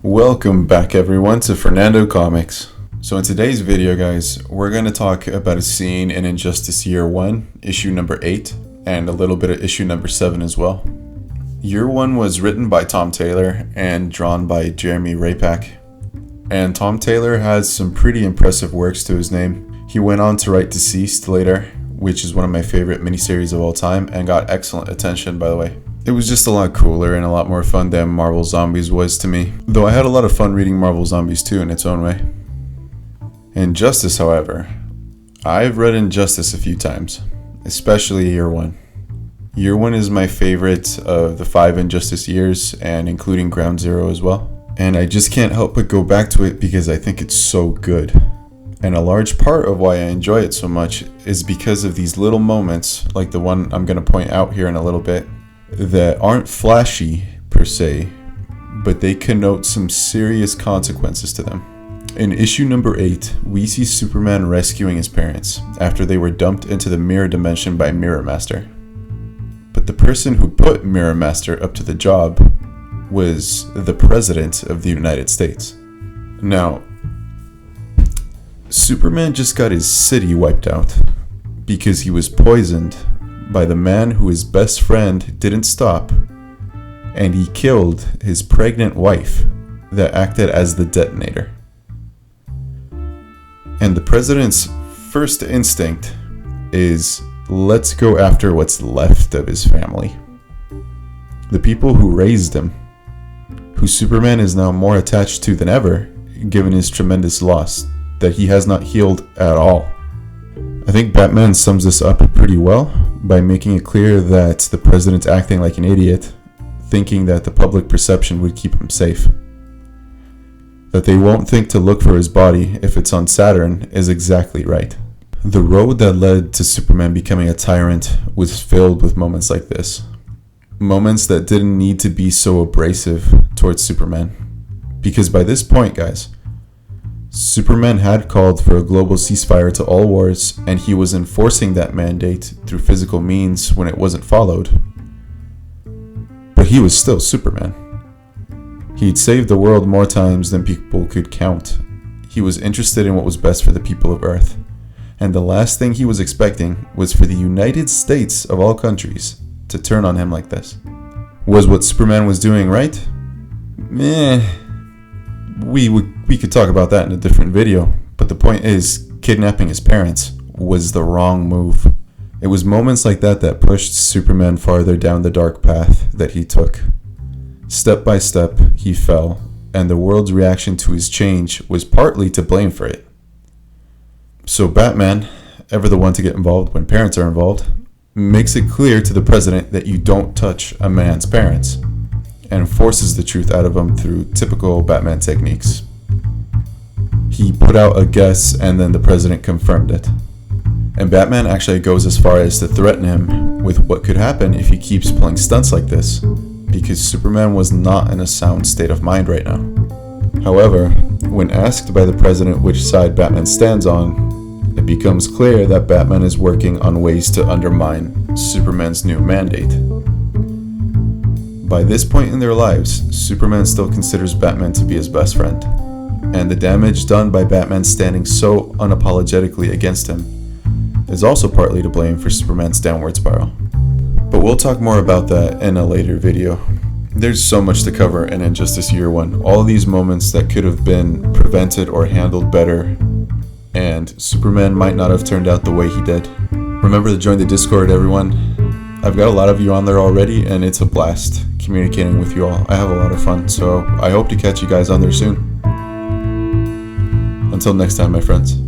Welcome back everyone to Fernando Comics. So in today's video guys, we're going to talk about a scene in Injustice Year 1, issue number 8, and a little bit of issue number 7 as well. Year 1 was written by Tom Taylor and drawn by Jeremy Rapak. And Tom Taylor has some pretty impressive works to his name. He went on to write Deceased later, which is one of my favorite miniseries of all time and got excellent attention, by the way. It was just a lot cooler and a lot more fun than Marvel Zombies was to me, though I had a lot of fun reading Marvel Zombies too in its own way. Injustice, however, I've read Injustice a few times, especially Year 1. Year 1 is my favorite of the 5 Injustice years, and including Ground Zero as well. And I just can't help but go back to it because I think it's so good. And a large part of why I enjoy it so much is because of these little moments, like the one I'm going to point out here in a little bit, that aren't flashy per se, but they connote some serious consequences to them. In issue number 8, we see Superman rescuing his parents after they were dumped into the mirror dimension by Mirror Master. But the person who put Mirror Master up to the job was the President of the United States. Now, Superman just got his city wiped out because he was poisoned by the man who his best friend didn't stop, and he killed his pregnant wife that acted as the detonator. And the president's first instinct is, let's go after what's left of his family. The people who raised him, who Superman is now more attached to than ever, given his tremendous loss that he has not healed at all. I think Batman sums this up pretty well by making it clear that the president's acting like an idiot, thinking that the public perception would keep him safe. That they won't think to look for his body if it's on Saturn is exactly right. The road that led to Superman becoming a tyrant was filled with moments like this. Moments that didn't need to be so abrasive towards Superman. Because by this point, guys, Superman had called for a global ceasefire to all wars, and he was enforcing that mandate through physical means when it wasn't followed. But he was still Superman. He'd saved the world more times than people could count. He was interested in what was best for the people of Earth. And the last thing he was expecting was for the United States of all countries to turn on him like this. Was what Superman was doing right? We could talk about that in a different video, but the point is, kidnapping his parents was the wrong move. It was moments like that that pushed Superman farther down the dark path that he took. Step by step, he fell, and the world's reaction to his change was partly to blame for it. So Batman, ever the one to get involved when parents are involved, makes it clear to the president that you don't touch a man's parents, and forces the truth out of him through typical Batman techniques. He put out a guess, and then the president confirmed it. And Batman actually goes as far as to threaten him with what could happen if he keeps pulling stunts like this, because Superman was not in a sound state of mind right now. However, when asked by the president which side Batman stands on, it becomes clear that Batman is working on ways to undermine Superman's new mandate. By this point in their lives, Superman still considers Batman to be his best friend, and the damage done by Batman standing so unapologetically against him is also partly to blame for Superman's downward spiral. But we'll talk more about that in a later video. There's so much to cover in Injustice Year 1, all these moments that could have been prevented or handled better, and Superman might not have turned out the way he did. Remember to join the Discord, everyone. I've got a lot of you on there already, and it's a blast communicating with you all. I have a lot of fun, so I hope to catch you guys on there soon. Until next time, my friends.